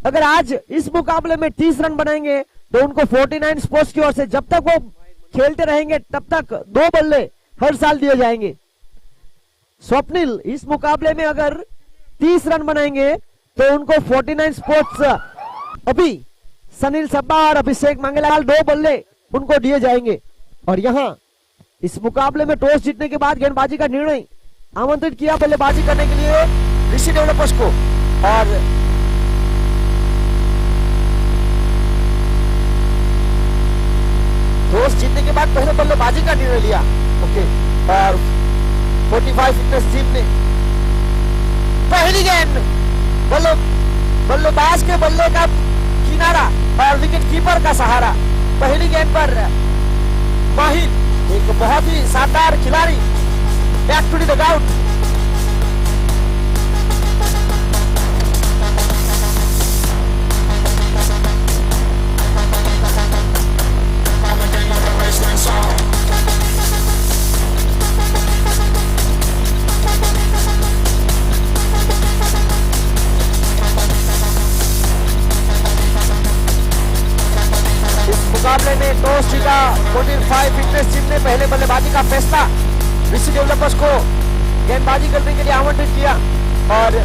अगर आज इस मुकाबले में 30 रन बनाएंगे तो उनको 49 स्पोर्ट्स की ओर से जब तक वो खेलते रहेंगे तब तक 2 बल्ले हर साल दिए जाएंगे। स्वप्निल इस मुकाबले में अगर 30 रन बनाएंगे तो उनको 49 स्पोर्ट्स अभी सनील सब्बा और अभिषेक मंगलाल 2 बल्ले उनको दिए जाएंगे। और यहाँ इस मुकाबले में टॉस जीतने के बाद गेंदबाजी का निर्णय आमंत्रित किया बल्लेबाजी करने के लिए ऋषि डेवलपर्स को। और टॉस जीतने के बाद पहले बल्लेबाजी का निर्णय लिया। ओके, और 45 फिटनेस टीम ने पहली गेंद बल्लेबाज के बल्ले का किनारा और विकेट कीपर का सहारा। पहली गेंद पर माहिर एक बहुत ही शानदार खिलाड़ी बैक टू द डगआउट। मुकाबले में टॉस जीता 45 फिटनेस टीम ने पहले बल्लेबाजी का फैसला ऋषि डेवलपर्स को गेंदबाजी करने के लिए आमंत्रित किया। और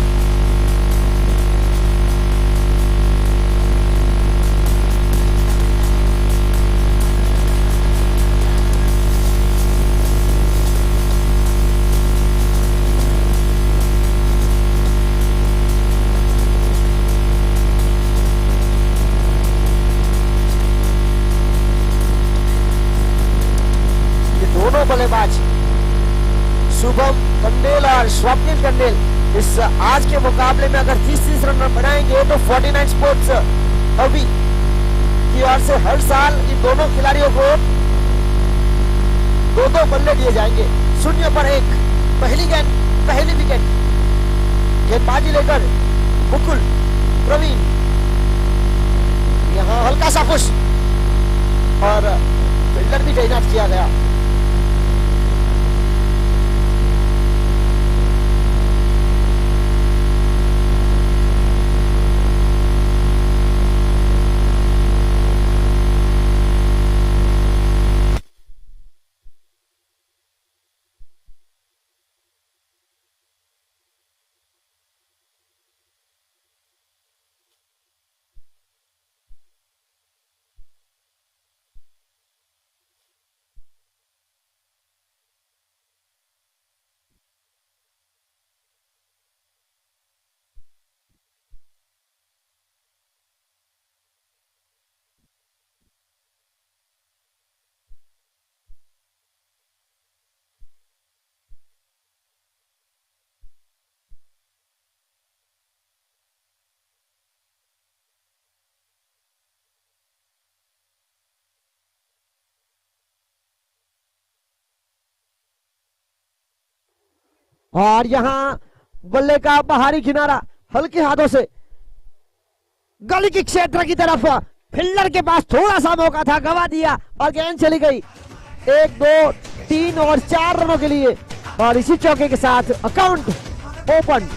बल्लेबाज शुभम कंडेल और स्वप्निल कंडेल इस आज के मुकाबले में अगर 30 रन बनाएंगे तो 49 स्पोर्ट्स अभी की ओर से हर साल इन दोनों खिलाड़ियों को 2-2 बल्ले दिए जाएंगे। 0 पर 1 पहली गेंद, पहली विकेट। गेंदबाजी लेकर मुकुल प्रवीण यहाँ हल्का सा पुश और फील्डर भी तैनात किया गया। और यहां बल्ले का बाहरी किनारा हल्के हाथों से गली के क्षेत्र की तरफ फील्डर के पास थोड़ा सा मौका था, गवा दिया और गेंद चली गई 1, 2, 3 और 4 रनों के लिए। और इसी चौके के साथ अकाउंट ओपन।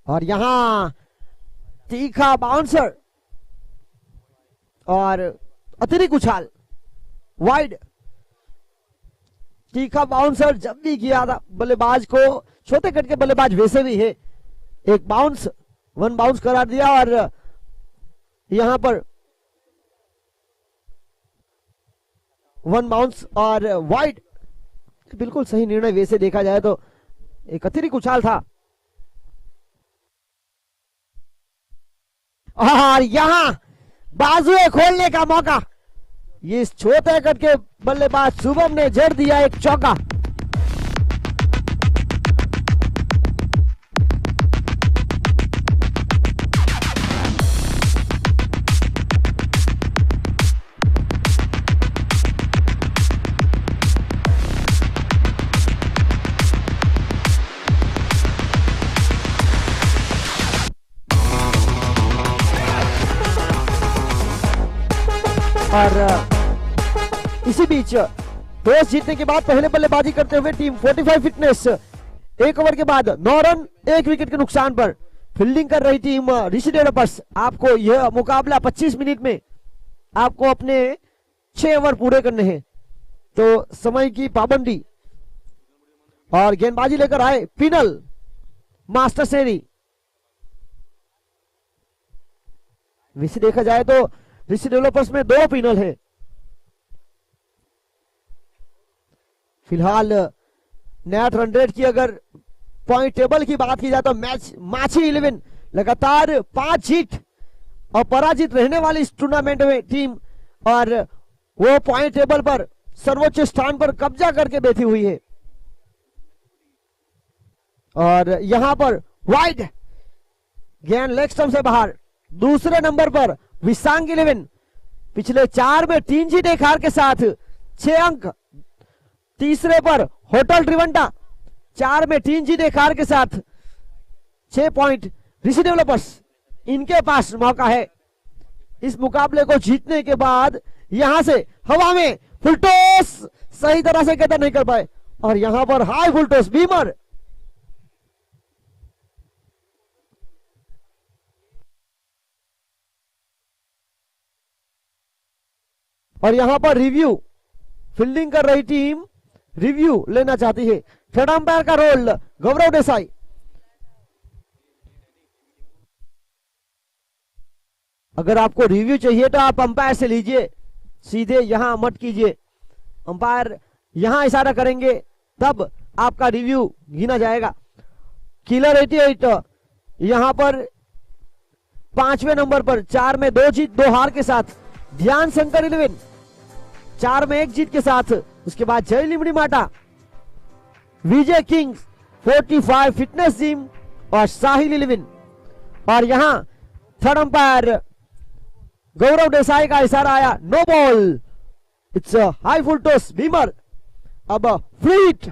और यहां तीखा बाउंसर और अतिरिक्त उछाल वाइड। तीखा बाउंसर जब भी किया था बल्लेबाज को, छोटे कट के बल्लेबाज वैसे भी है, एक बाउंस 1 बाउंस करार दिया। और यहां पर 1 बाउंस और वाइड। बिल्कुल सही निर्णय वैसे देखा जाए तो एक अतिरिक्त उछाल था। और यहां बाजुए खोलने का मौका, ये इस छोटे कट के बल्लेबाज शुभम ने जड़ दिया एक चौका। और इसी बीच टॉस जीतने के बाद पहले बल्लेबाजी करते हुए टीम 45 फिटनेस 1 ओवर के बाद 9 रन 1 विकेट के नुकसान पर फील्डिंग कर रही टीम ऋषि डेवलपर्स। आपको यह मुकाबला 25 मिनट में आपको अपने 6 ओवर पूरे करने हैं, तो समय की पाबंदी। और गेंदबाजी लेकर आए पिनल मास्टर शेरी। वैसे देखा जाए तो ऋषि डेवलपर्स में 2 पिनल है। फिलहाल नेट रन रेट की अगर पॉइंट टेबल की बात की जाए तो मैच माछी 11 लगातार 5 जीत और पराजित रहने वाली इस टूर्नामेंट में टीम, और वो पॉइंट टेबल पर सर्वोच्च स्थान पर कब्जा करके बैठी हुई है। और यहां पर वाइड गेंद लेग स्टंप से बाहर। दूसरे नंबर पर विसांग 11 पिछले 4 में 3 जीत 1 हार के साथ 6 अंक। तीसरे पर होटल ट्रिवंटा 4 में 3 जीत 1 हार के साथ 6 पॉइंट। ऋषि डेवलपर्स, इनके पास मौका है इस मुकाबले को जीतने के बाद। यहां से हवा में फुल टॉस सही तरह से कदर नहीं कर पाए, और यहां पर हाई फुल टॉस बीमर। और यहां पर रिव्यू, फील्डिंग कर रही टीम रिव्यू लेना चाहती है। थर्ड अंपायर का रोल गौरव देसाई। अगर आपको रिव्यू चाहिए तो आप अंपायर से लीजिए, सीधे यहां मत कीजिए। अंपायर यहां इशारा करेंगे तब आपका रिव्यू गिना जाएगा। किलर 88 यहां पर 5वें नंबर पर 4 में 2 जीत 2 हार के साथ ध्यान शंकर 11 4 में 1 जीत के साथ। उसके बाद जय लिमड़ी माटा, विजय किंग 45 फिटनेस जिम और साहिल 11। और यहां थर्ड अंपायर गौरव देसाई का इशारा आया, no ball, it's high full toss beamer. अब फ्री हिट,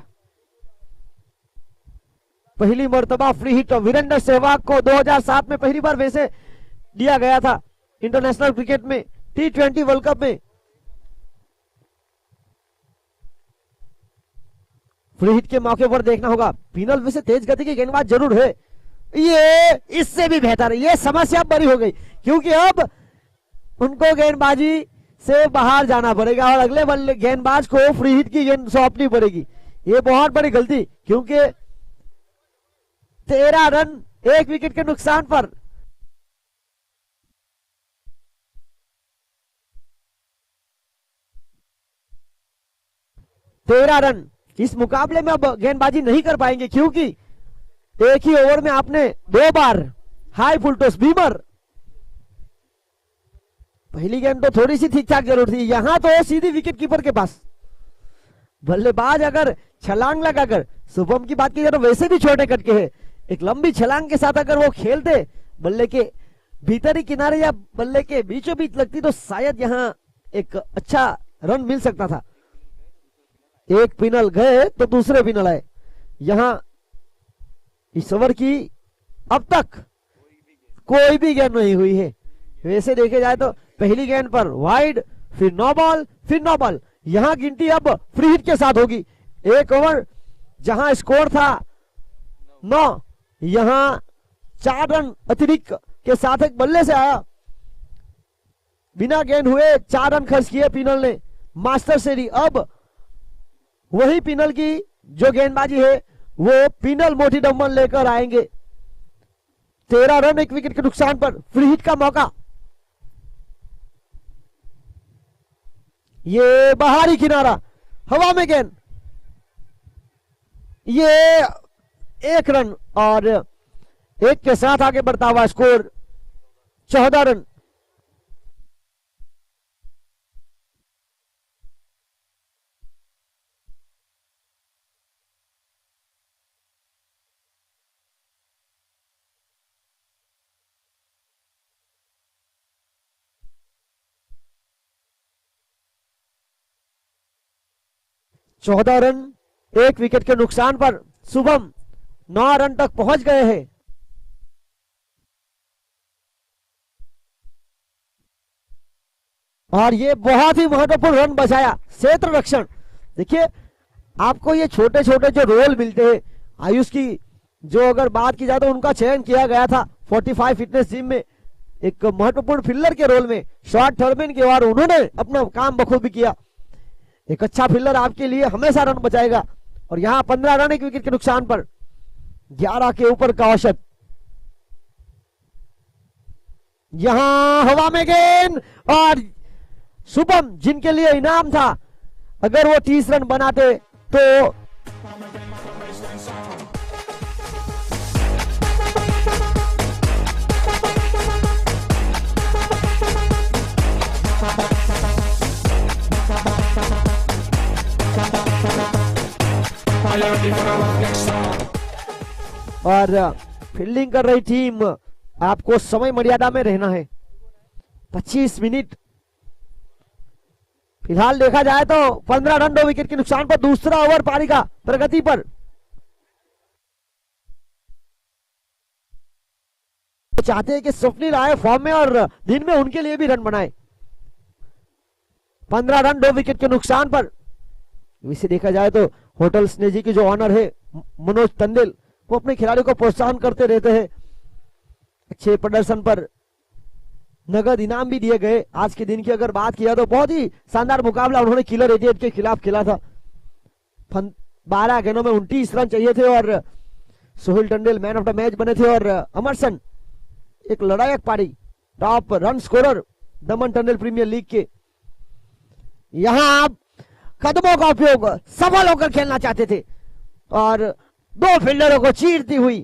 पहली मर्तबा फ्री हिट वीरेंद्र सहवाग को 2007 में पहली बार वैसे दिया गया था इंटरनेशनल क्रिकेट में, T20 वर्ल्ड कप में। फ्री हिट के मौके पर देखना होगा। पिनल वैसे तेज गति की गेंदबाज जरूर है, ये इससे भी बेहतर है। ये समस्या बड़ी हो गई क्योंकि अब उनको गेंदबाजी से बाहर जाना पड़ेगा और अगले बल्ले गेंदबाज को फ्री हिट की गेंद सौंपनी पड़ेगी। ये बहुत बड़ी गलती, क्योंकि 13 रन 1 विकेट के नुकसान पर रन इस मुकाबले में अब गेंदबाजी नहीं कर पाएंगे, क्योंकि एक ही ओवर में आपने 2 बार हाई फुल टॉस बीमर। पहली गेंद तो थोड़ी सी ठीक ठाक जरूर थी, यहां तो सीधी विकेट कीपर के पास। बल्लेबाज अगर छलांग लगाकर, शुभम की बात की जाए तो वैसे भी छोटे कट के है, एक लंबी छलांग के साथ अगर वो खेलते बल्ले के भीतरी किनारे या बल्ले के बीचों बीच लगती तो शायद यहां एक अच्छा रन मिल सकता था। एक पिनल गए तो दूसरे पिनल आए। यहां इस ओवर की अब तक कोई भी गेंद नहीं हुई है। वैसे देखे जाए तो पहली गेंद पर वाइड, फिर नो बॉल, फिर नो बॉल। यहां गिनती अब फ्री हिट के साथ होगी। एक ओवर जहां स्कोर था 9, यहां 4 रन अतिरिक्त के साथ एक बल्ले से आया। बिना गेंद हुए 4 रन खर्च किए पिनल ने। मास्टर शेरी अब वही पिनल की जो गेंदबाजी है वो पिनल मोटी डम्बल लेकर आएंगे। 13 रन 1 विकेट के नुकसान पर फ्री हिट का मौका। ये बाहरी किनारा, हवा में गेंद, ये 1 रन और 1 के साथ आगे बढ़ता हुआ स्कोर 14 रन। चौदह रन 1 विकेट के नुकसान पर शुभम 9 रन तक पहुंच गए हैं। और ये बहुत ही महत्वपूर्ण रन बचाया क्षेत्र रक्षण। देखिए आपको ये छोटे छोटे जो रोल मिलते हैं, आयुष की जो अगर बात की जाए तो उनका चयन किया गया था 45 फिटनेस जिम में एक महत्वपूर्ण फील्डर के रोल में, शॉर्ट थर्मिन के, और उन्होंने अपना काम बखूबी किया। एक अच्छा फील्डर आपके लिए हमेशा रन बचाएगा। और यहाँ 15 रन 1 विकेट के नुकसान पर 11 के ऊपर का औसत। यहां हवा में गेंद और शुभम जिनके लिए इनाम था, अगर वो 30 रन बनाते तो और फील्डिंग कर रही टीम, आपको समय मर्यादा में रहना है। 25 मिनट फिलहाल देखा जाए तो 15 रन 2 विकेट के नुकसान पर दूसरा ओवर पारी का प्रगति पर। चाहते हैं कि स्वप्निल आए फॉर्म में और दिन में उनके लिए भी रन बनाए। 15 रन 2 विकेट के नुकसान पर। इसे देखा जाए तो होटल स्नेजी की जो ऑनर है मनोज तंडेल, वो अपने खिलाड़ियों को प्रोत्साहन करते रहते हैं। अच्छे प्रदर्शन पर नगद इनाम भी दिए गए। आज के दिन की अगर बात किया तो बहुत ही शानदार मुकाबला उन्होंने किलर 88 के खिलाफ खेला था। 12 गेंदों में 29 रन चाहिए थे और Sohail Tandel man of the match बने थे। और अमरसन एक लड़ायक पारी, टॉप रन स्कोरर दमन टंडेल प्रीमियर लीग के। यहां आप कदमों का उपयोग सफल होकर खेलना चाहते थे और 2 फील्डरों को चीरती हुई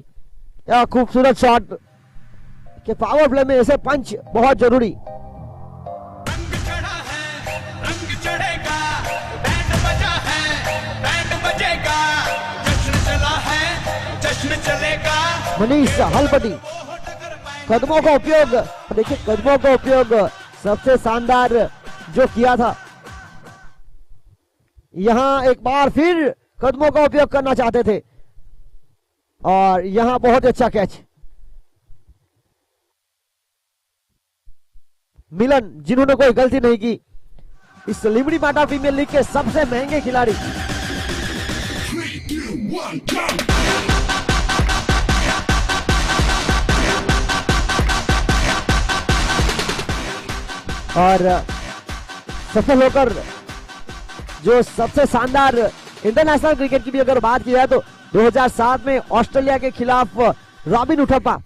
खूबसूरत शॉट के पावर प्ले में ऐसे पंच बहुत जरूरी। रंग चढ़ा है, रंग चढ़ेगा, बैंड बजा है, बैंड बजेगा, जश्न चला है, जश्न चलेगा। मनीष हलपति कदमों का उपयोग, देखिए कदमों का उपयोग सबसे शानदार जो किया था। यहां एक बार फिर कदमों का उपयोग करना चाहते थे और यहां बहुत अच्छा कैच। मिलन जिन्होंने कोई गलती नहीं की, इस लिबड़ी माटा प्रीमियर लीग के सबसे महंगे खिलाड़ी। 3, 2, 1, go! और सफल होकर जो सबसे शानदार इंटरनेशनल क्रिकेट की भी अगर बात की जाए तो 2007 में ऑस्ट्रेलिया के खिलाफ रॉबिन उथप्पा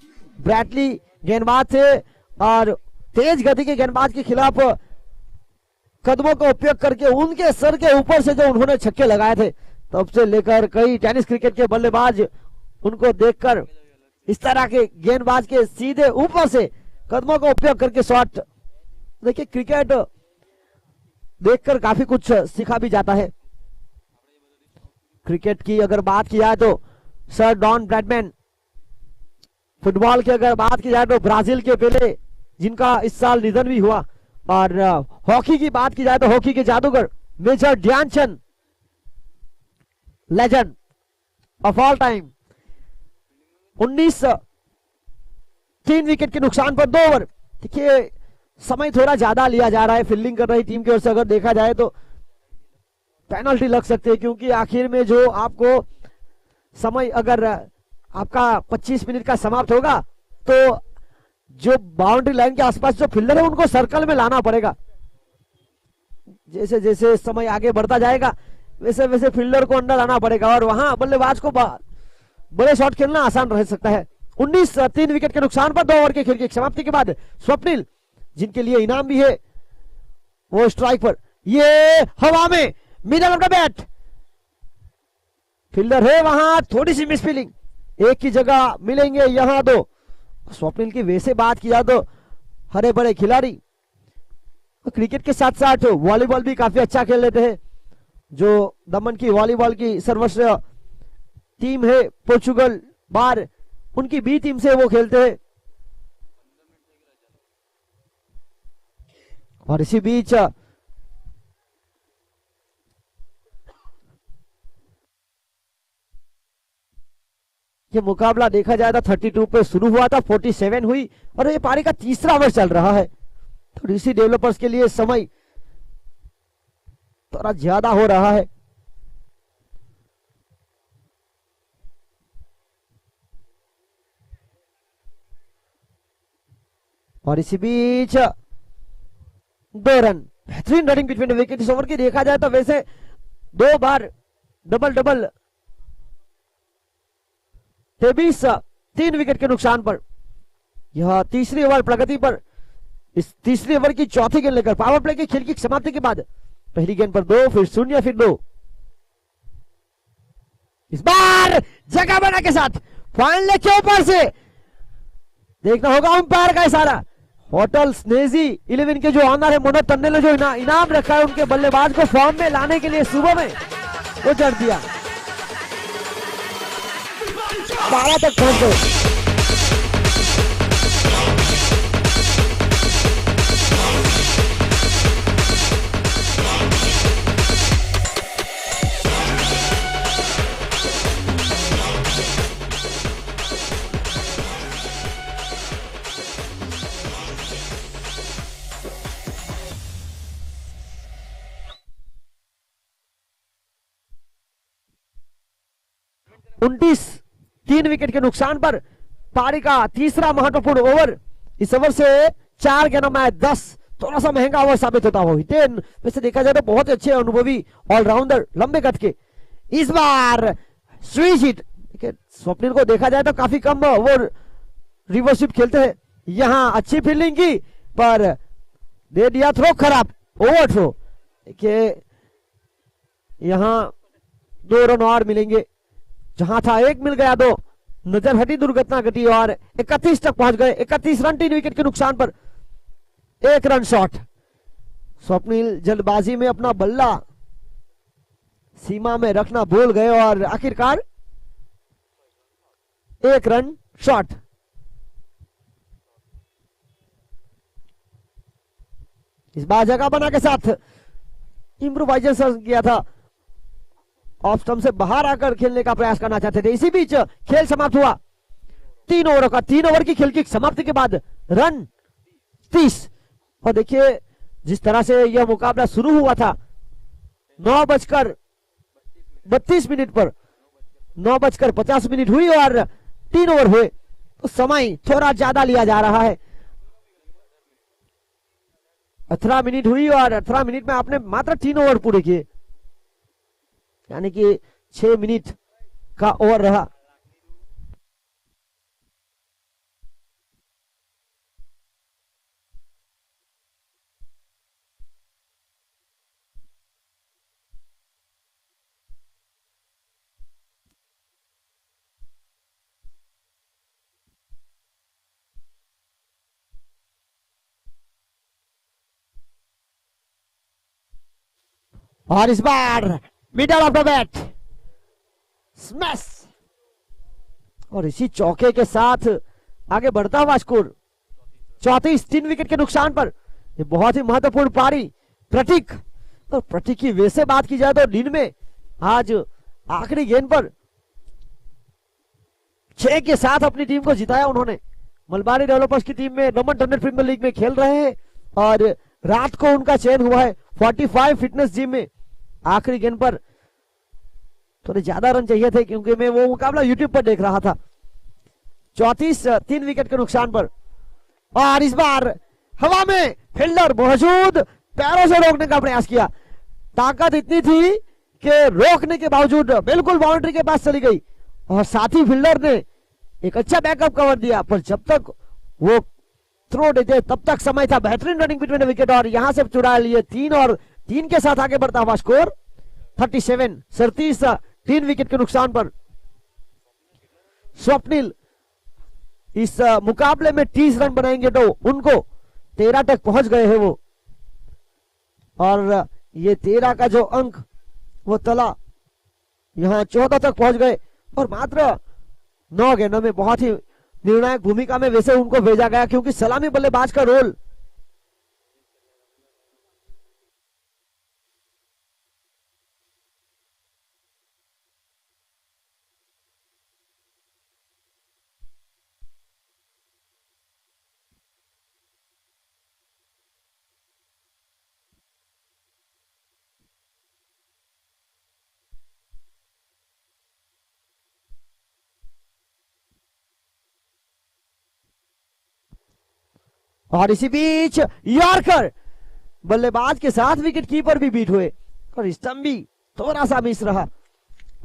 ब्रैडली गेंदबाज थे और तेज गति के गेंदबाज के खिलाफ कदमों का उपयोग करके उनके सर के ऊपर से जो उन्होंने छक्के लगाए थे, तब से लेकर कई टेनिस क्रिकेट के बल्लेबाज उनको देखकर इस तरह के गेंदबाज के सीधे ऊपर से कदमों का उपयोग करके शॉट। देखिए क्रिकेट देखकर काफी कुछ सीखा भी जाता है। क्रिकेट की अगर बात की जाए तो सर डॉन ब्रैडमैन, फुटबॉल की अगर बात की जाए तो ब्राजील के पेले जिनका इस साल निधन भी हुआ, और हॉकी की बात की जाए तो हॉकी के जादूगर major Dhyan Chand, legend of all time. 19 3 wicket के नुकसान पर 2 ओवर। देखिए समय थोड़ा ज्यादा लिया जा रहा है फील्डिंग कर रही टीम की ओर से। अगर देखा जाए तो पेनल्टी लग सकती है, क्योंकि आखिर में जो आपको समय अगर आपका 25 मिनट का समाप्त होगा तो जो बाउंड्री लाइन के आसपास जो फील्डर है उनको सर्कल में लाना पड़ेगा। जैसे जैसे समय आगे बढ़ता जाएगा वैसे वैसे फील्डर को अंदर आना पड़ेगा और वहां बल्लेबाज को बड़े शॉट खेलना आसान रह सकता है। 19 3 विकेट के नुकसान पर 2 ओवर के खेल की समाप्ति के बाद स्वप्निल जिनके लिए इनाम भी है वो स्ट्राइक पर, ये हवा में middle of the bat, fielder है वहां, थोड़ी सी मिस फीलिंग एक की जगह मिलेंगे यहाँ दो। स्वप्निल की वैसे बात किया तो हरे भरे खिलाड़ी, क्रिकेट के साथ साथ वॉलीबॉल भी काफी अच्छा खेल लेते हैं। जो दमन की वॉलीबॉल की सर्वश्रेष्ठ टीम है पोर्चुगल बार, उनकी बी टीम से वो खेलते हैं। और इसी बीच ये मुकाबला देखा जाए तो 32 पे शुरू हुआ था, 47 हुई और ये पारी का तीसरा ओवर चल रहा है। तो डीसी डेवलपर्स के लिए समय थोड़ा ज्यादा हो रहा है। और इसी बीच 2 रन, बेहतरीन रनिंग बिटवीन विकेट। इस ओवर की देखा जाए तो वैसे 2 बार डबल डबल 23 3 विकेट के नुकसान पर यह तीसरी ओवर प्रगति पर। इस तीसरी ओवर की चौथी गेंद लेकर पावर प्ले की खेल की समाप्ति के बाद पहली गेंद पर 2, फिर 0, फिर 2। इस बार जगह बना के साथ फाइनल के ऊपर से देखना होगा अंपायर का इशारा। होटल स्नेजी 11 के जो ऑनर है मनोज टंडन ने जो इनाम रखा है उनके बल्लेबाज को फॉर्म में लाने के लिए सुबह में वो जड़ दिया, 12 तक पहुंच गए। उनतीस 3 विकेट के नुकसान पर पारी का तीसरा महत्वपूर्ण ओवर। इस ओवर से 4 गेंदों में 10, थोड़ा सा महंगा ओवर साबित होता हुआ। हितेन वैसे देखा जाए तो बहुत अच्छे अनुभवी ऑलराउंडर लंबे कद के। इस बार स्विच हिट, स्वप्निल को देखा जाए तो काफी कम वो रिवर्स स्वीप खेलते हैं। यहाँ अच्छी फील्डिंग की पर दे दिया थ्रो खराब, ओवर थ्रो। यहाँ 2 रन और मिलेंगे, जहां था 1 मिल गया 2, नजर हटी दुर्घटना घटी और 31 तक पहुंच गए। 31 रन 3 विकेट के नुकसान पर 1 रन शॉट। स्वप्निल जल्दबाजी में अपना बल्ला सीमा में रखना भूल गए और आखिरकार 1 रन शॉट। इस बार जगह बना के साथ इम्प्रोवाइजेशन किया था, ऑफ स्टंप से बाहर आकर खेलने का प्रयास करना चाहते थे। इसी बीच खेल समाप्त हुआ 3 ओवरों का। 3 ओवर की खेल की समाप्ति के बाद रन 30। और देखिए जिस तरह से यह मुकाबला शुरू हुआ था 9:32 पर 9:50 हुई और 3 ओवर हुए, तो समय थोड़ा ज्यादा लिया जा रहा है। 18 मिनट हुई और 18 मिनट में आपने मात्र 3 ओवर पूरे किए, यानी कि 6 मिनट का ओवर रहा। और इस बार middle of the bat smash, और इसी चौके के साथ आगे बढ़ता हुआ स्कोर 34 3 विकेट के नुकसान पर। ये बहुत ही महत्वपूर्ण पारी। प्रतीक, तो प्रतीक की वैसे बात की जाए तो दिन में आज आखिरी गेंद पर 6 के साथ अपनी टीम को जिताया उन्होंने। मलबारी डेवलपर्स की टीम में दमन टंडन प्रीमियर लीग में खेल रहे हैं और रात को उनका चयन हुआ है 45 फिटनेस जिम में। आखिरी गेंद पर थोड़े ज्यादा रन चाहिए थे क्योंकि मैं वो मुकाबला यूट्यूब पर देख रहा था। 34 3 विकेट के नुकसान पर। और इस बार हवा में फील्डर मौजूद, पैरों से रोकने का प्रयास किया, ताकत इतनी थी कि रोकने के बावजूद बिल्कुल बाउंड्री के पास चली गई और साथी फील्डर ने एक अच्छा बैकअप कवर दिया, पर जब तक वो थ्रो देते तब तक समय था। बेहतरीन रनिंग बिटवीन विकेट और यहां से चुरा लिए 3 और 3 के साथ आगे बढ़ता हुआ स्कोर 37 37 3 विकेट के नुकसान पर। स्वप्निल इस मुकाबले में 30 रन बनाएंगे तो उनको 13 तक पहुंच गए हैं वो, और ये 13 का जो अंक वो तला यहां 14 तक पहुंच गए, और मात्र 9 गेंदों में बहुत ही निर्णायक भूमिका में वैसे उनको भेजा गया, क्योंकि सलामी बल्लेबाज का रोल और इसी बीच यॉर्कर बल्लेबाज के साथ विकेट कीपर भी बीट हुए और स्टंप भी थोड़ा सा मिस रहा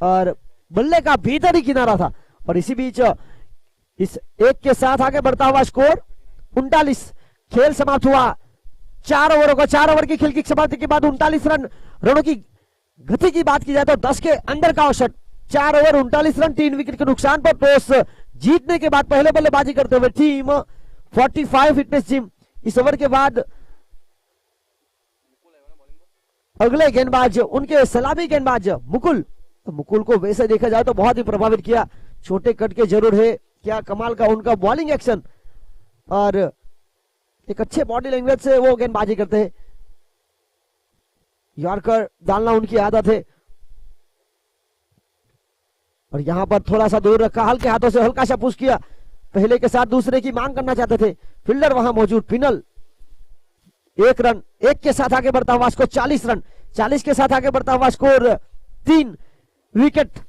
और बल्ले का भीतर ही किनारा था। और इसी बीच इस एक के साथ आगे बढ़ता हुआ स्कोर 39। खेल समाप्त हुआ 4 ओवरों का। 4 ओवर की खेल की समाप्ति के बाद 39 रन। रनों की गति की बात की जाए तो 10 के अंदर का औसत। 4 ओवर 39 रन 3 विकेट के नुकसान पर टॉस जीतने के बाद पहले बल्लेबाजी करते हुए टीम 45 फिटनेस जिम। इस ओवर के बाद अगले गेंदबाज उनके सलामी गेंदबाज मुकुल। तो मुकुल को वैसे देखा जाए तो बहुत ही प्रभावित किया। छोटे कट के जरूर है, क्या कमाल का उनका बॉलिंग एक्शन और एक अच्छे बॉडी लैंग्वेज से वो गेंदबाजी करते हैं। यॉर्कर डालना उनकी आदत है और यहां पर थोड़ा सा दूर रखा, हल्के हाथों से हल्का सा पुश किया। पहले के साथ दूसरे की मांग करना चाहते थे, फील्डर वहां मौजूद। Penal 1 run. 1 के साथ आगे बढ़ता हुआ स्कोर 40 रन। 40 के साथ आगे बढ़ता हुआ स्कोर 3 विकेट।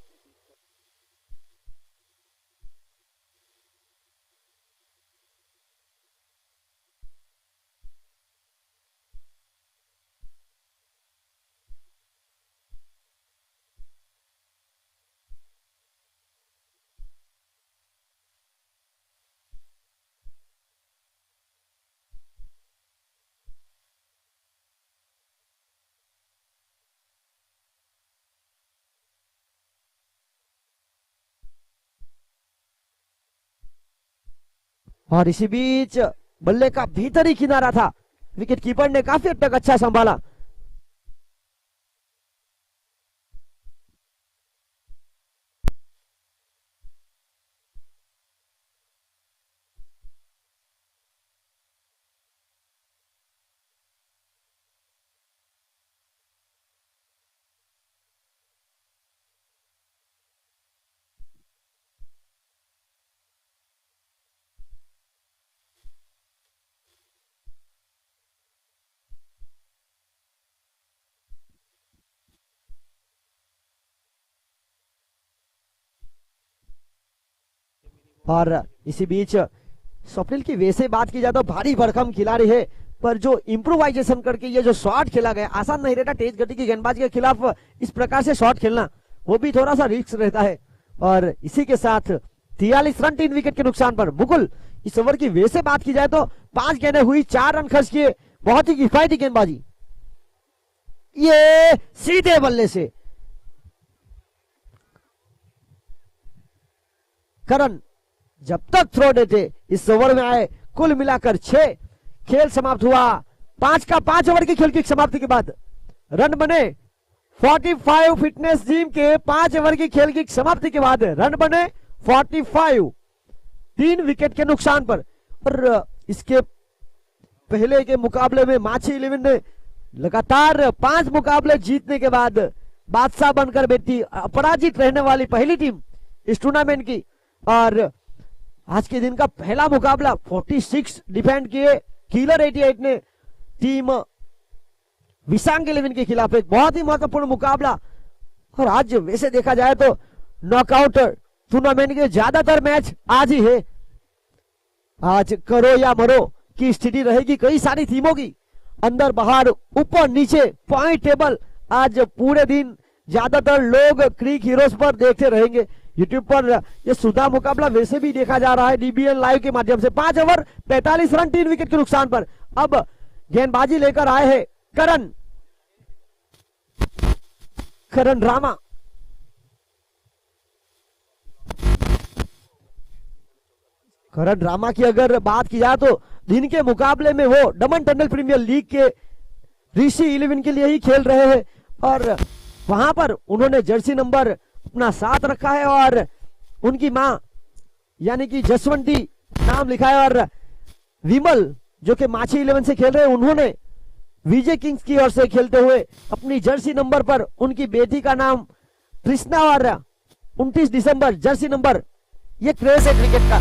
और इसी बीच बल्ले का भीतरी किनारा था, विकेट कीपर ने काफी हद तक अच्छा संभाला। और इसी बीच स्वप्निल की वैसे बात की जाए तो भारी भरकम खिलाड़ी है, पर जो इम्प्रोवाइजेशन करके ये जो शॉट खेला गया आसान नहीं रहता। तेज गति की गेंदबाजी के खिलाफ इस प्रकार से शॉट खेलना वो भी थोड़ा सा रिस्क रहता है। और इसी के साथ 43 रन 3 विकेट के नुकसान पर मुकुल। इस ओवर की वैसे बात की जाए तो 5 गेंदें हुई, 4 रन खर्च किए। बहुत ही किफायती गेंदबाजी, ये सीधे बल्ले से करण जब तक थ्रो देते इस ओवर में आए। कुल मिलाकर 6। खेल समाप्त हुआ 5 का 5 ओवर की खेल की समाप्ति के बाद रन बने 45। फिटनेस जिम के 5 ओवर की खेल की समाप्ति के बाद रन बने 45 3 विकेट के नुकसान पर। और इसके पहले के मुकाबले में माछी 11 ने लगातार 5 मुकाबले जीतने के बाद बादशाह बनकर बैठी, अपराजित रहने वाली पहली टीम इस टूर्नामेंट की। और आज के दिन का पहला मुकाबला 46 डिफेंड किए किलर 88 ने टीम विसांग 11 के खिलाफ। एक बहुत ही महत्वपूर्ण मुकाबला। और आज वैसे देखा जाए तो नॉकआउट टूर्नामेंट के ज्यादातर मैच आज ही है। आज करो या मरो की स्थिति रहेगी कई सारी टीमों की, अंदर बाहर ऊपर नीचे पॉइंट टेबल। आज पूरे दिन ज्यादातर लोग क्रिक हीरोज पर देखते रहेंगे। यूट्यूब पर ये सुधा मुकाबला वैसे भी देखा जा रहा है डीबीएन लाइव के माध्यम से। 5 ओवर 45 रन 3 विकेट के नुकसान पर अब गेंदबाजी लेकर आए हैं करण रामा। करण रामा की अगर बात की जाए तो दिन के मुकाबले में वो दमन टनल प्रीमियर लीग के ऋषि 11 के लिए ही खेल रहे हैं और वहां पर उन्होंने जर्सी नंबर अपना साथ रखा है और उनकी मां यानी कि जसवंती नाम लिखा है और विमल जो कि माछी 11 से खेल रहे हैं उन्होंने विजय किंग्स की ओर से खेलते हुए अपनी जर्सी नंबर पर उनकी बेटी का नाम कृष्णा और 29 दिसंबर जर्सी नंबर। ये क्रेज है क्रिकेट का,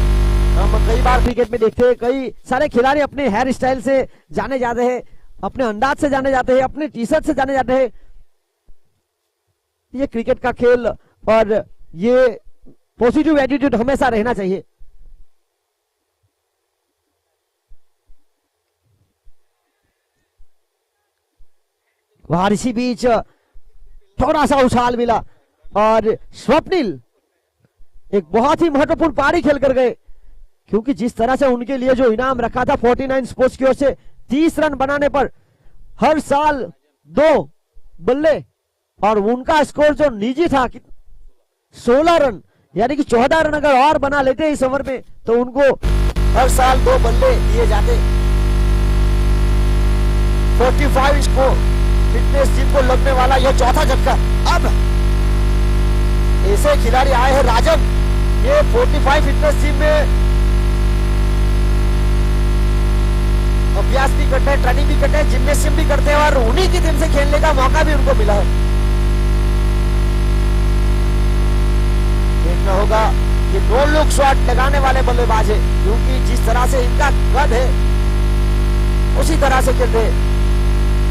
हम कई बार क्रिकेट में देखते हैं कई सारे खिलाड़ी अपने हेयर स्टाइल से जाने जाते हैं, अपने अंदाज से जाने जाते हैं, अपने टी शर्ट से जाने जाते हैं। ये क्रिकेट का खेल और ये पॉजिटिव एटीट्यूड हमेशा रहना चाहिए। वहां इसी बीच थोड़ा सा उछाल मिला और स्वप्निल एक बहुत ही महत्वपूर्ण पारी खेल कर गए, क्योंकि जिस तरह से उनके लिए जो इनाम रखा था 49 स्पोर्ट्स की ओर से 30 रन बनाने पर हर साल 2 बल्ले और उनका स्कोर जो निजी था 16 रन यानी कि 14 रन अगर और बना लेते इस ओवर में तो उनको हर साल 2 बल्ले दिए जाते। 45 स्कोर फिटनेस टीम को लगने वाला यह चौथा झटका। अब ऐसे खिलाड़ी आए हैं राजन, ये 45 फिटनेस टीम में अभ्यास भी करते हैं, ट्रेनिंग भी करते हैं, जिम्नेशियम भी करते हैं और उन्हीं की टीम से खेलने का मौका भी उनको मिला है। देखना होगा कि 2 लुक शॉट लगाने वाले बल्लेबाज है, क्योंकि जिस तरह से इनका कद है उसी तरह से खेलते हैं।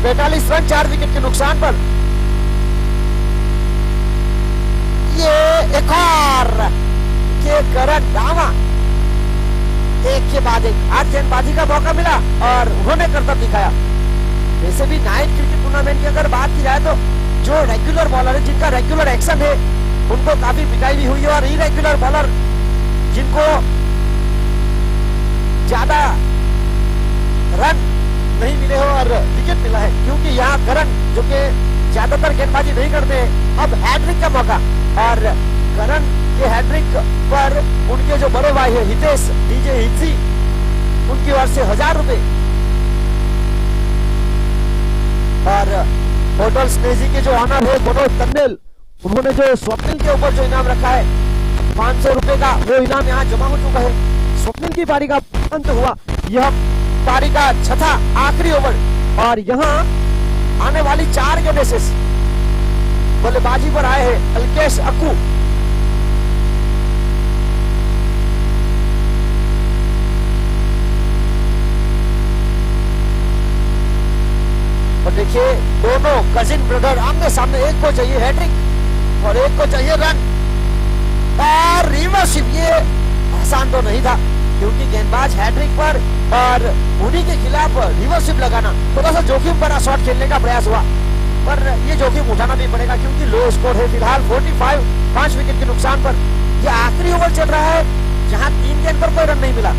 45 रन 4 विकेट के नुकसान पर ये एक और के करण रामा एक के बाद एक आज गेंदबाजी का मौका मिला और उन्होंने करतब दिखाया। वैसे भी नाइट क्रिकेट टूर्नामेंट की अगर बात की जाए तो जो रेगुलर बॉलर है जिनका रेगुलर एक्शन है उनको काफी पिटाई भी हुई है और इरेगुलर बॉलर जिनको ज्यादा रन नहीं मिले हो और विकेट मिला है, क्योंकि यहाँ करण जो कि ज्यादातर गेंदबाजी नहीं करते हैं अब हैट्रिक का मौका और करण के हैट्रिक पर उनके जो बड़े भाई है हितेश डीजे हित्सी उनकी ओर से 1000 रुपए और होटल स्नेजी के जो ऑनर है मनोज तन्नेल उन्होंने जो स्वप्निल के ऊपर जो इनाम रखा है 500 रुपए का वो इनाम यहाँ जमा हो चुका है। स्वप्निल की पारी का अंत हुआ, यह पारी का छठा आखिरी ओवर और यहाँ आने वाली 4 गेंदें से बल्लेबाजी पर आए हैं अल्केश अक्कू। और देखिए दोनों कजिन ब्रदर आमने सामने, एक को चाहिए हैट्रिक और एक को चाहिए रन और रिवर्सिप। ये आसान तो नहीं था क्योंकि गेंदबाज हैट्रिक पर और उन्हीं के खिलाफ रिवर्सिप लगाना थोड़ा सा जोखिम भरा शॉट खेलने का प्रयास हुआ, पर ये जोखिम उठाना भी पड़ेगा क्योंकि लो स्कोर है फिलहाल 45 5 विकेट के नुकसान पर। यह आखिरी ओवर चल रहा है जहां 3 गेंद पर कोई रन नहीं मिला।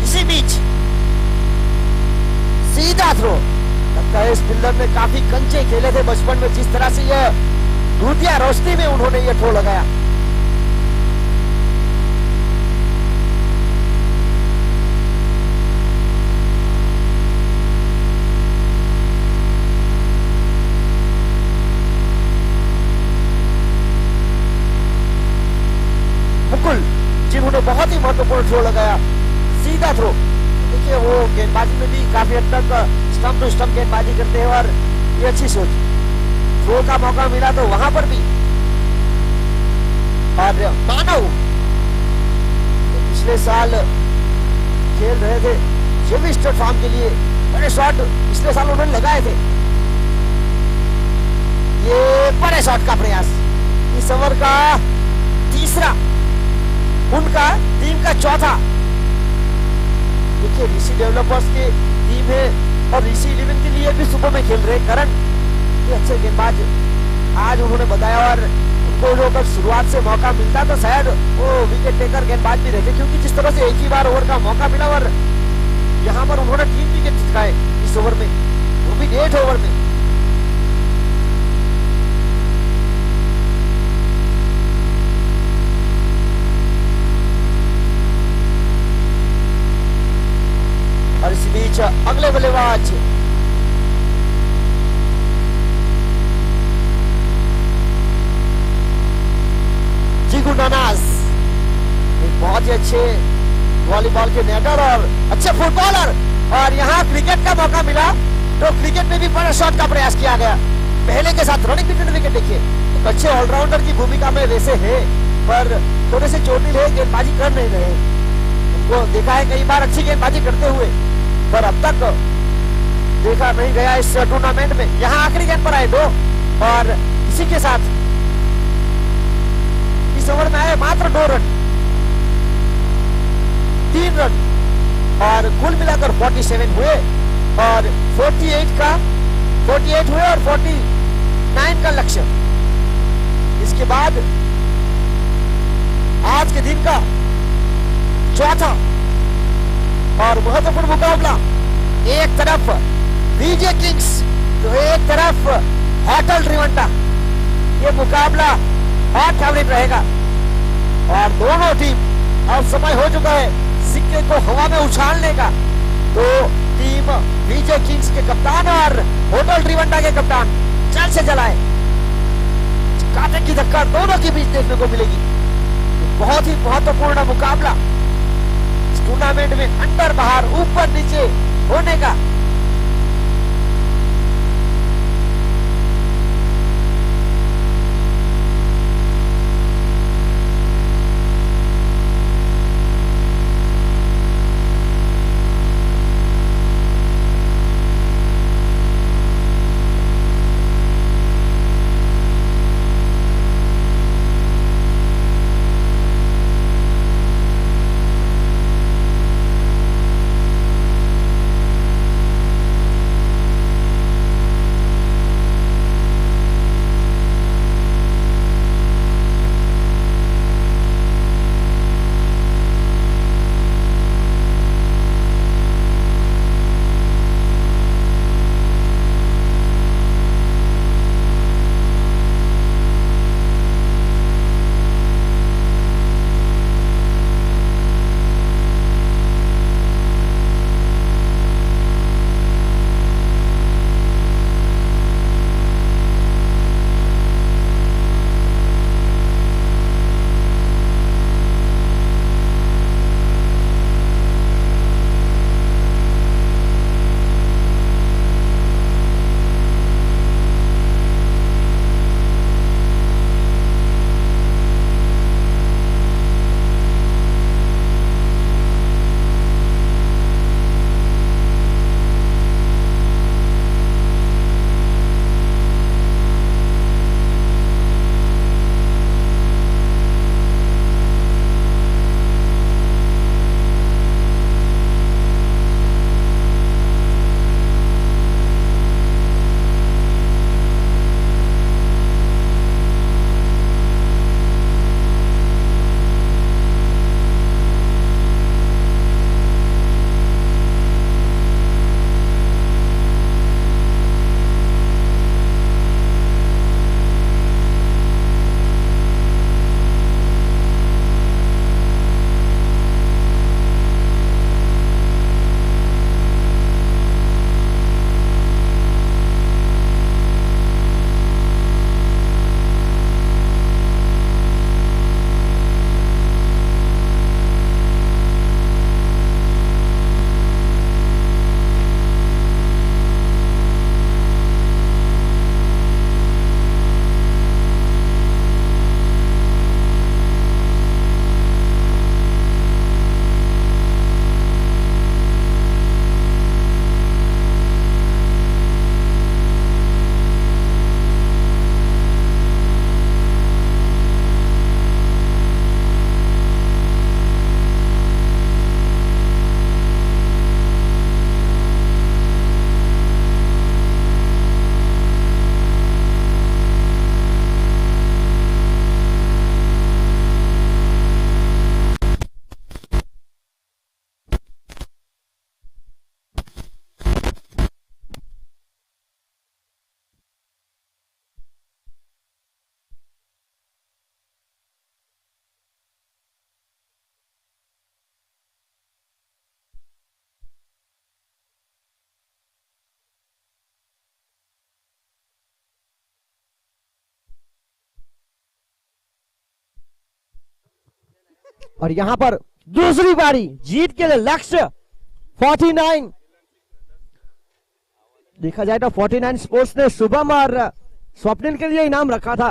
इसी बीच सीधा थ्रो, लगता है इस फील्डर ने काफी कंचे खेले थे बचपन में, जिस तरह से यह दूधिया रोशनी में उन्होंने यह थ्रो लगाया। मुकुल जिन्होंने बहुत ही महत्वपूर्ण थ्रो लगाया, सीधा थ्रो। देखिए वो गेंदबाजी में भी काफी हद तक स्टंप टू स्टंप गेंदबाजी करते हैं और ये अच्छी सोच। थ्रो का मौका मिला तो वहां पर भी और मानव पिछले साल खेल रहे थे जेवी स्टेट फार्म के लिए, बड़े शॉट पिछले साल उन्होंने लगाए थे। ये बड़े शॉट का प्रयास, इस ओवर का तीसरा, उनका टीम का चौथा। देखिए ऋषि डेवलपर्स की टीम है और ऋषि 11 के लिए भी सुबह में खेल रहे करण, ये अच्छे गेंदबाज आज उन्होंने बताया और उनको को जो अगर शुरुआत से मौका मिलता तो शायद वो विकेट टेकर गेंदबाज भी रहते, क्योंकि जिस तरह से एक ही बार ओवर का मौका मिला और यहाँ पर उन्होंने 3 विकेट चटकाए इस ओवर में, वो भी 8 ओवर में। और इसी बीच अगले बल्लेबाज जिगु नानास, एक बहुत ही अच्छे वॉलीबॉल के नेटर और अच्छे फुटबॉलर, और यहाँ क्रिकेट का मौका मिला तो क्रिकेट में भी बड़ा शॉट का प्रयास किया गया। पहले के साथ रनिंग बिटवीन विकेट देखिए, एक अच्छे ऑलराउंडर की भूमिका में वैसे है, पर थोड़े से चोटिल है, गेंदबाजी कर नहीं रहे। उनको देखा है कई बार अच्छी गेंदबाजी करते हुए, पर अब तक देखा नहीं गया इस टूर्नामेंट में। यहाँ आखिरी गेंद पर आए 2, और इसी के साथ इस ओवर में आए मात्र 2 रन, 3 रन, और कुल मिलाकर 47 हुए, और 48 हुए और 49 का लक्ष्य। इसके बाद आज के दिन का चौथा और महत्वपूर्ण मुकाबला, एक तरफ बीजे किंग्स तो एक तरफ होटल ट्रिवेंटा, ये मुकाबला हॉट फेवरेट रहेगा। और दोनों टीम, अब समय हो चुका है सिक्के को हवा में उछालने का, तो टीम बीजे किंग्स के कप्तान और होटल ट्रिवेंटा के कप्तान जल्द से जलाए, काटे की धक्का दोनों के बीच देखने को मिलेगी। बहुत ही महत्वपूर्ण मुकाबला इस टूर्नामेंट में, अंदर बाहर ऊपर नीचे होने का। और यहां पर दूसरी बारी जीत के लिए लक्ष्य 49। देखा जाए तो 49 स्पोर्ट्स ने शुभम और स्वप्निल के लिए इनाम रखा था।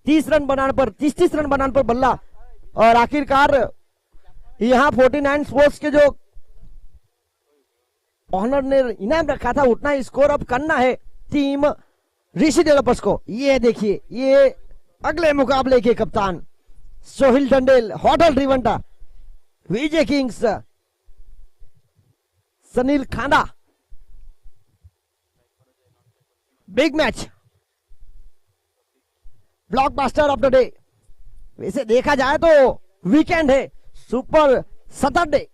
30 रन बनाने पर 30 रन बनाने पर बल्ला, और आखिरकार यहां 49 स्पोर्ट्स के जो ऑनर ने इनाम रखा था उतना स्कोर अब करना है टीम ऋषि डेवलपर्स को। ये देखिए, ये अगले मुकाबले के कप्तान सोहिल टंडेल, होटल रिवंटा, Vijay Kings, Sanil Khanda. Big match, blockbuster of the day. वैसे देखा जाए तो वीकेंड है, सुपर सैटरडे।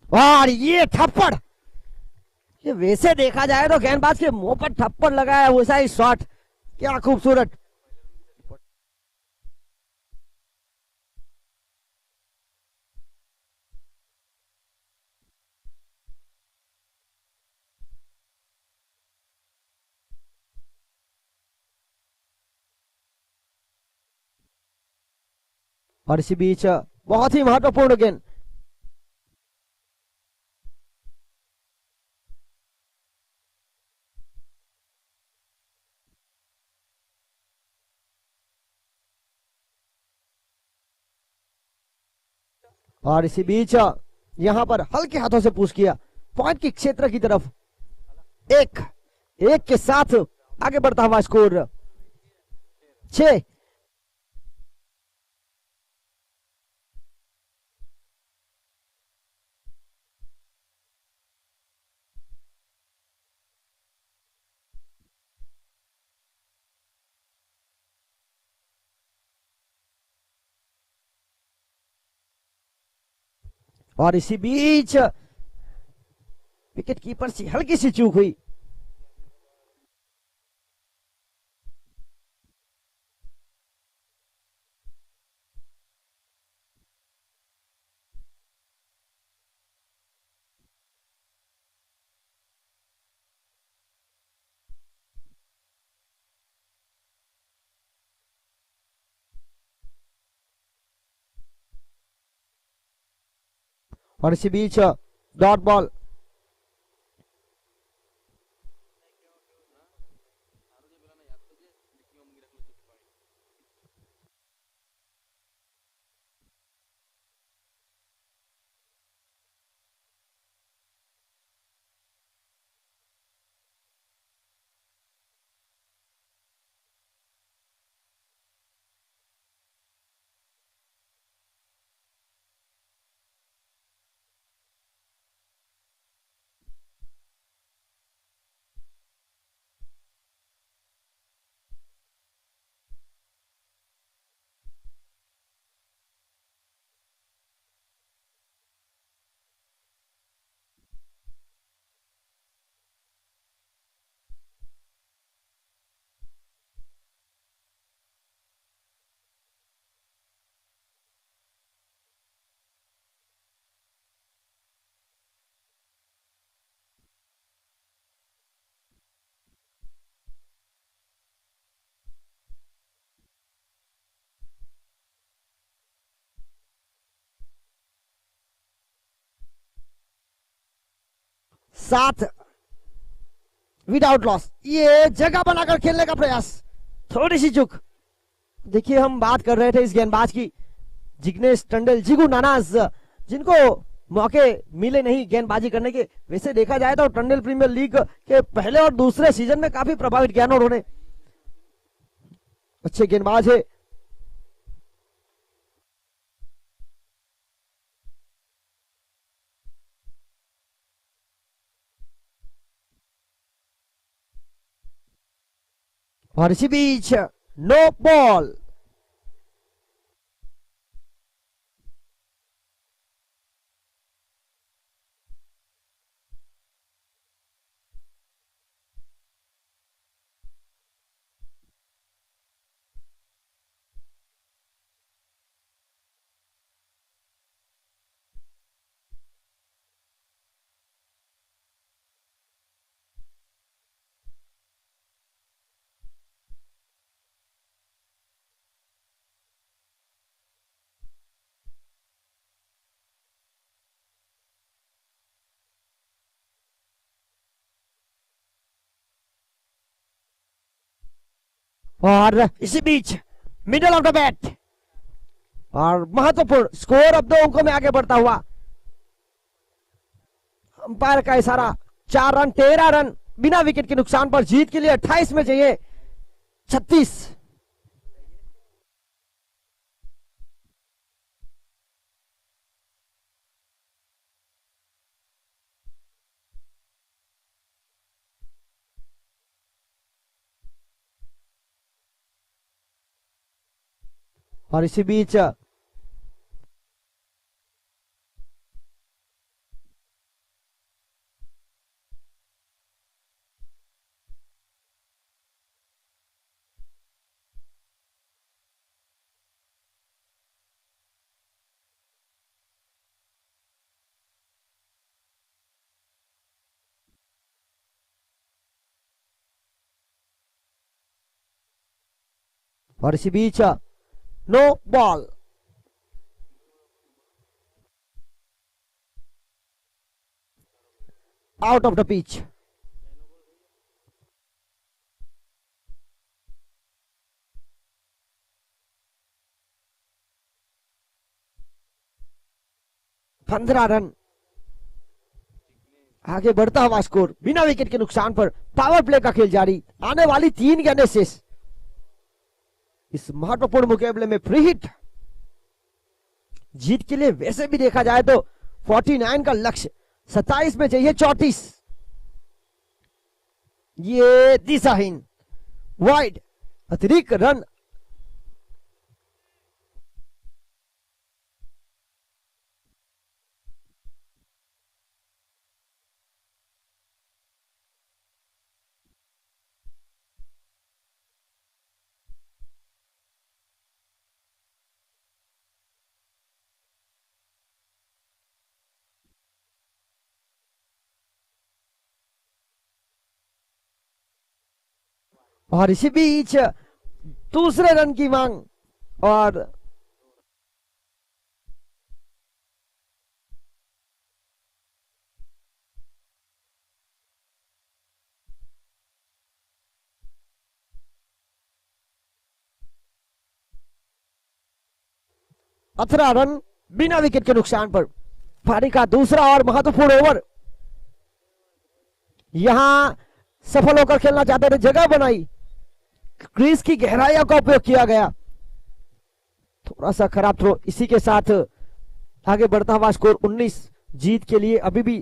और ये थप्पड़, ये वैसे देखा जाए तो गेंदबाज के मुंह पर थप्पड़ लगाया वैसा ही शॉट, क्या खूबसूरत। और इसी बीच बहुत ही महत्वपूर्ण गेंद, और इसी बीच यहां पर हल्के हाथों से पुश किया पॉइंट के क्षेत्र की तरफ। एक एक के साथ आगे बढ़ता हुआ स्कोर 6। और इसी बीच विकेट कीपर से हल्की सी चूक हुई। और इसी बीच डॉट बॉल, सात विदाउट लॉस। ये जगह बनाकर खेलने का प्रयास, थोड़ी सी चूक। देखिए, हम बात कर रहे थे इस गेंदबाज की, जिग्नेश टंडेल, जिगू नानाज, जिनको मौके मिले नहीं गेंदबाजी करने के। वैसे देखा जाए तो टंडेल प्रीमियर लीग के पहले और दूसरे सीजन में काफी प्रभावित किया उन्होंने, अच्छे गेंदबाज है। और इसी बीच नो बॉल। और इसी बीच मिडल ऑफ द बैट और महत्वपूर्ण स्कोर अब 2 अंकों में आगे बढ़ता हुआ। अंपायर का इशारा 4 रन 13 रन बिना विकेट के नुकसान पर जीत के लिए 28 में चाहिए 36। और इसी बीच no ball. Out of the pitch. पंद्रह रन आगे बढ़ता हुआ स्कोर बिना विकेट के नुकसान पर पावर प्ले का खेल जारी। आने वाली 3 गेंदें शेष। इस महत्वपूर्ण मुकाबले में फ्री हिट जीत के लिए वैसे भी देखा जाए तो 49 का लक्ष्य, 27 में चाहिए 34। ये दिशाहीन वाइड अतिरिक्त रन और इसी बीच दूसरे रन की मांग और अठारह रन बिना विकेट के नुकसान पर पारी का दूसरा और महत्वपूर्ण ओवर। यहां सफल होकर खेलना चाहते थे, जगह बनाई, क्रीज की गहराइयों का उपयोग किया गया। थोड़ा सा खराब थ्रो। इसी के साथ आगे बढ़ता हुआ स्कोर 19। जीत के लिए अभी भी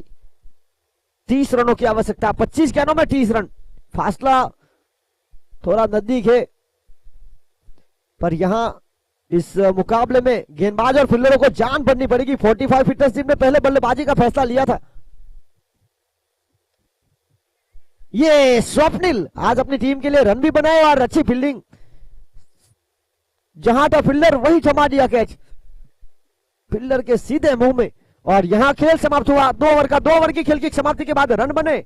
30 रनों की आवश्यकता। 25 गेंदों में 30 रन। फासला थोड़ा नजदीक है, पर यहां इस मुकाबले में गेंदबाज और फील्डरों को जान भरनी पड़ेगी। 45 फिटनेस टीम ने पहले बल्लेबाजी का फैसला लिया था। ये स्वप्निल आज अपनी टीम के लिए रन भी बनाए और अच्छी फील्डिंग। जहां था फील्डर वही थमा दिया कैच फील्डर के सीधे मुंह में। और यहां खेल समाप्त हुआ। 2 ओवर की खेल की समाप्ति के बाद रन बने।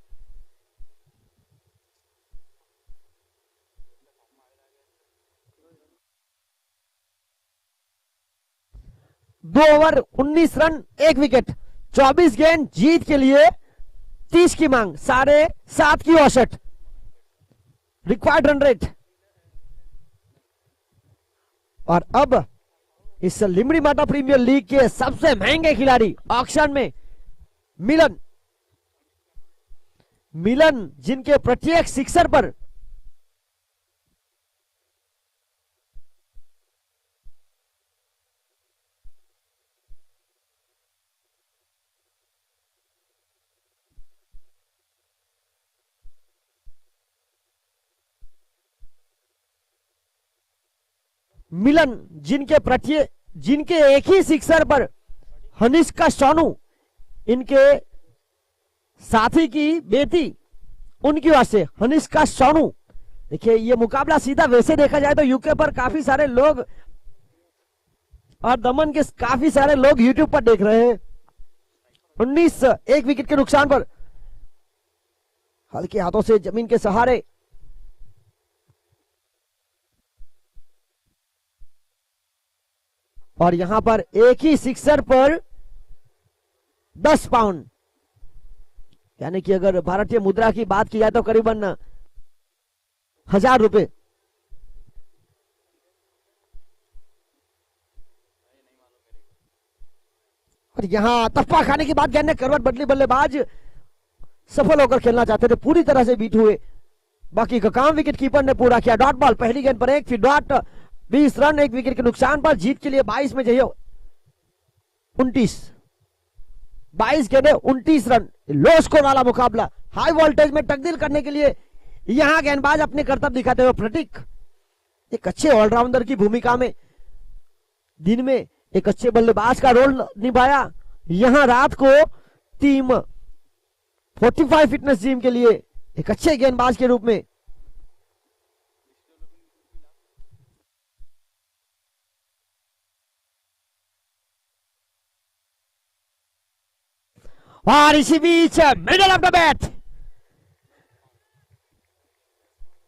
दो ओवर 19 रन 1 विकेट। 24 गेंद जीत के लिए 30 की मांग। 7.5 की औसत रिक्वायर्ड रन रेट। और अब इस लिमड़ी माता प्रीमियर लीग के सबसे महंगे खिलाड़ी ऑक्शन में मिलन जिनके प्रत्येक सिक्सर पर जिनके एक ही सिक्सर पर हनिष्का सोनू, इनके साथी की बेटी, उनकी वजह से हनिष्का सोनू। देखिए ये मुकाबला सीधा वैसे देखा जाए तो यूके पर काफी सारे लोग और दमन के काफी सारे लोग यूट्यूब पर देख रहे हैं। 19 1 विकेट के नुकसान पर हल्के हाथों से जमीन के सहारे और यहां पर एक ही सिक्सर पर 10 पाउंड, यानी कि अगर भारतीय मुद्रा की बात की जाए तो करीबन 1000 रुपए। और यहाँ तप्पा खाने के बाद गेंद ने करवट बदली, बल्लेबाज सफल होकर खेलना चाहते थे, पूरी तरह से बीट हुए। बाकी का काम विकेट कीपर ने पूरा किया। डॉट बॉल, पहली गेंद पर 1, फिर डॉट, 20 रन, 1 विकेट के नुकसान पर। जीत के लिए 22 में चाहिए 29, 22 गेंदें 29 रन। लो स्कोर वाला मुकाबला, हाई वोल्टेज में तब्दील करने के लिए यहां गेंदबाज अपने कर्तव्य दिखाते हुए प्रतीक एक अच्छे ऑलराउंडर की भूमिका में दिन में एक अच्छे बल्लेबाज का रोल निभाया। यहां रात को टीम 45 फिटनेस जिम के लिए एक अच्छे गेंदबाज के रूप में और इसी बीच middle of the bat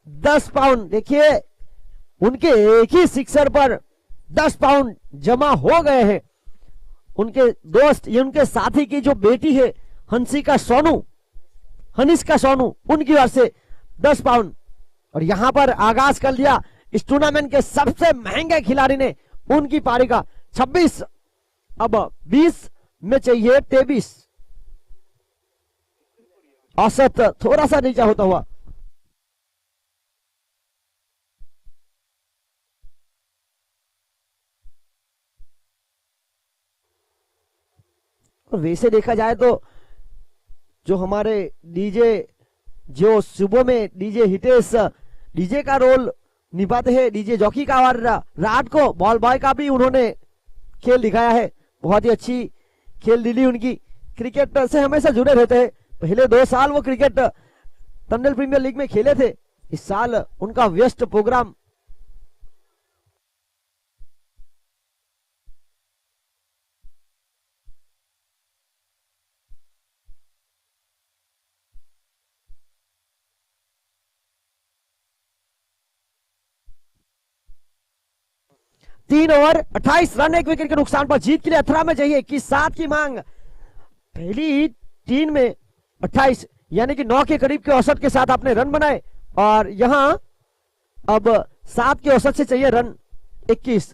10 pound, देखिए उनके एक ही सिक्सर पर 10 पाउंड जमा हो गए हैं। उनके दोस्त, ये उनके साथी की जो बेटी है हंसिका सोनू, हनिष्का सोनू, उनकी ओर से 10 पाउंड। और यहां पर आगाज कर लिया इस टूर्नामेंट के सबसे महंगे खिलाड़ी ने, उनकी पारी का 26, अब 20 में चाहिए 23, औसत थोड़ा सा नीचा होता हुआ। और वैसे देखा जाए तो जो हमारे डीजे, जो सुबह में डीजे हितेश डीजे का रोल निभाते हैं, डीजे जॉकी का, और रात को बॉल बॉय का भी उन्होंने खेल दिखाया है। बहुत ही अच्छी खेल दिली उनकी। क्रिकेट से हमेशा जुड़े रहते हैं। पहले 2 साल वो क्रिकेट टंडल प्रीमियर लीग में खेले थे। इस साल उनका व्यस्त प्रोग्राम तीन ओवर 28 रन, 1 विकेट के नुकसान पर। जीत के लिए 18 में चाहिए 21-7 की मांग। पहली 3 में 28 यानी कि 9 के करीब के औसत के साथ आपने रन बनाए, और यहां अब 7 के औसत से चाहिए रन 21।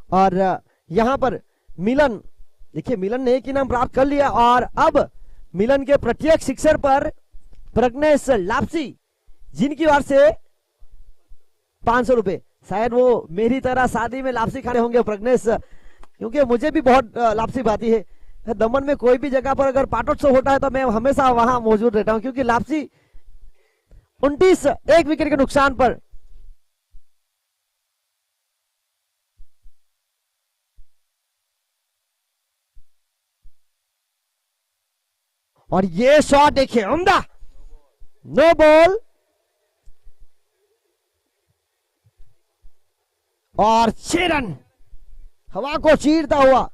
और यहां पर मिलन, देखिए मिलन ने एक इनाम प्राप्त कर लिया, और अब मिलन के प्रत्येक सिक्सर पर प्रज्ञेश लापसी, जिनकी ओर से 500 रुपए। शायद वो मेरी तरह शादी में लापसी खाने होंगे प्रज्ञेश, क्योंकि मुझे भी बहुत लापसी भाती है। दमन में कोई भी जगह पर अगर पाटोत्सव होता है तो मैं हमेशा वहां मौजूद रहता हूं, क्योंकि लापसी 29, 1 विकेट के नुकसान पर। और ये शॉट देखिए, उम्दा, नो बॉल, और 6 रन हवा को चीरता हुआ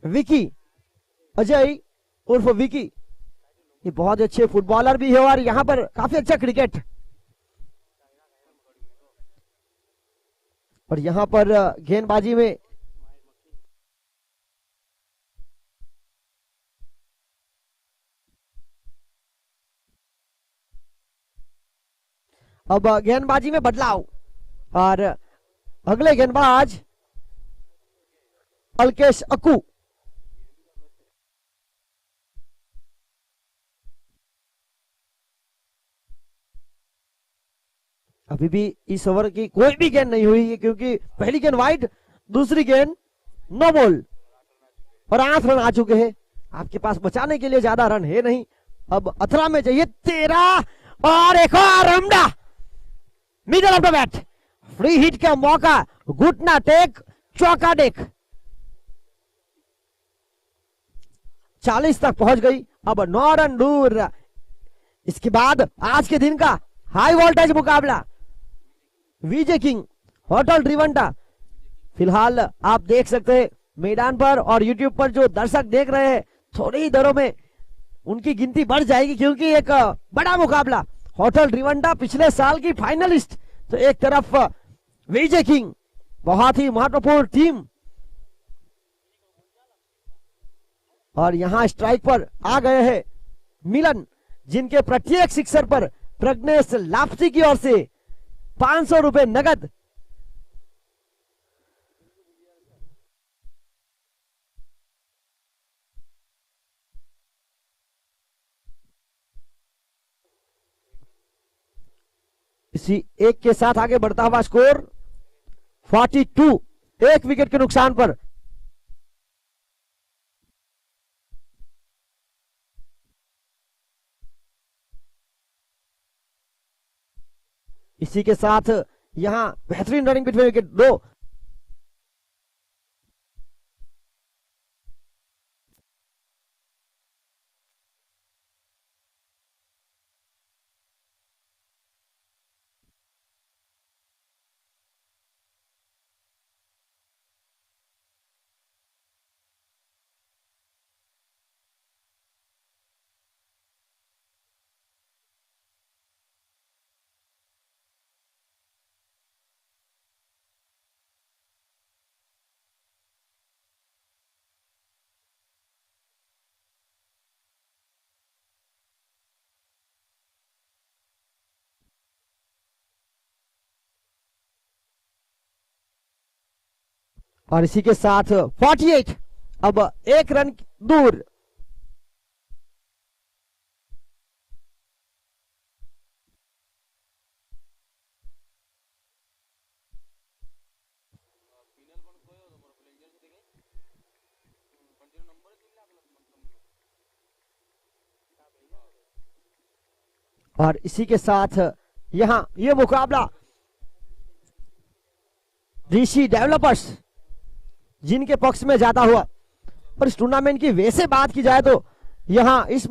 विकी, अजय उर्फ विकी, ये बहुत अच्छे फुटबॉलर भी है और यहां पर काफी अच्छा क्रिकेट। और यहां पर गेंदबाजी में अब गेंदबाजी में बदलाव, और अगले गेंदबाज अल्केश अक्कू। अभी भी इस ओवर की कोई भी गेंद नहीं हुई है, क्योंकि पहली गेंद वाइड, दूसरी गेंद नो बॉल, और 8 रन आ चुके हैं। आपके पास बचाने के लिए ज्यादा रन है नहीं। अब 18 में चाहिए 13, और एक और हमला middle of the bat, free hit का मौका, घुटना टेक, चौका देख, 40 तक पहुंच गई। अब 9 रन दूर इसके बाद आज के दिन का हाई वोल्टेज मुकाबला विजय किंग होटल ड्रिवंटा। फिलहाल आप देख सकते हैं मैदान पर और यूट्यूब पर जो दर्शक देख रहे हैं, थोड़ी ही देरों में उनकी गिनती बढ़ जाएगी क्योंकि एक बड़ा मुकाबला होटल ड्रिवंटा पिछले साल की फाइनलिस्ट, तो एक तरफ विजय किंग बहुत ही महत्वपूर्ण टीम, और यहां स्ट्राइक पर आ गए हैं मिलन, जिनके प्रत्येक सिक्सर पर प्रज्ञेश लापसी की ओर से 500 रुपए नगद। इसी एक के साथ आगे बढ़ता हुआ स्कोर 42, एक विकेट के नुकसान पर। इसी के साथ यहां बेहतरीन रनिंग बिटवीन विकेट 2। और इसी के साथ 48, अब एक रन दूर। और इसी के साथ यहां ये मुकाबला ऋषि डेवलपर्स जिनके पक्ष में जाता हुआ। और इस टूर्नामेंट की वैसे बात की जाए तो यहां इस